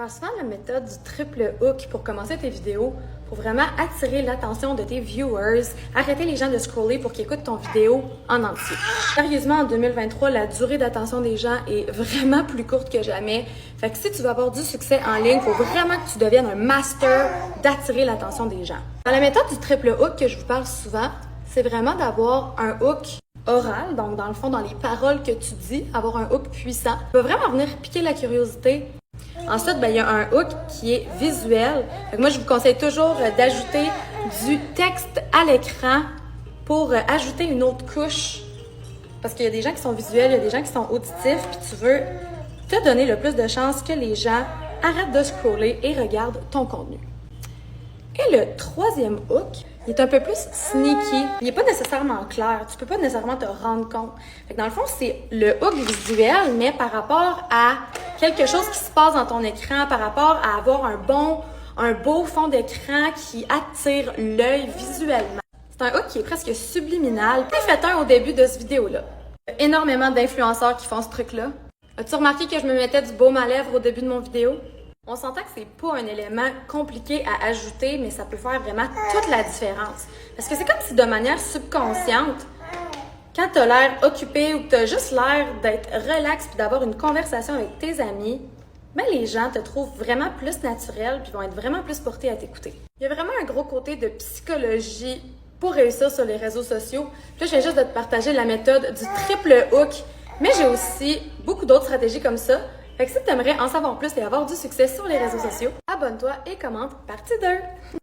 Passe souvent la méthode du triple hook pour commencer tes vidéos, pour vraiment attirer l'attention de tes viewers, arrêter les gens de scroller pour qu'ils écoutent ton vidéo en entier. Sérieusement, en 2023, la durée d'attention des gens est vraiment plus courte que jamais. Fait que si tu veux avoir du succès en ligne, il faut vraiment que tu deviennes un master d'attirer l'attention des gens. Dans la méthode du triple hook que je vous parle souvent, c'est vraiment d'avoir un hook oral, donc dans le fond, dans les paroles que tu dis, avoir un hook puissant, va vraiment venir piquer la curiosité. Ensuite, il y a un hook qui est visuel. Moi, je vous conseille toujours d'ajouter du texte à l'écran pour ajouter une autre couche. Parce qu'il y a des gens qui sont visuels, il y a des gens qui sont auditifs, puis tu veux te donner le plus de chances que les gens arrêtent de scroller et regardent ton contenu. Et le troisième hook, il est un peu plus sneaky. Il n'est pas nécessairement clair. Tu peux pas nécessairement te rendre compte. Fait que dans le fond, c'est le hook visuel, mais par rapport à quelque chose qui se passe dans ton écran, par rapport à avoir un beau fond d'écran qui attire l'œil visuellement. C'est un hook qui est presque subliminal. J'ai fait un au début de cette vidéo-là. Il y a énormément d'influenceurs qui font ce truc-là. As-tu remarqué que je me mettais du baume à lèvres au début de mon vidéo? On s'entend que c'est pas un élément compliqué à ajouter, mais ça peut faire vraiment toute la différence. Parce que c'est comme si de manière subconsciente, quand tu as l'air occupé ou que tu as juste l'air d'être relax puis d'avoir une conversation avec tes amis, ben les gens te trouvent vraiment plus naturel puis vont être vraiment plus portés à t'écouter. Il y a vraiment un gros côté de psychologie pour réussir sur les réseaux sociaux. Puis là, je viens juste de te partager la méthode du triple hook, mais j'ai aussi beaucoup d'autres stratégies comme ça. Fait que si tu aimerais en savoir plus et avoir du succès sur les réseaux sociaux, abonne-toi et commente partie 2!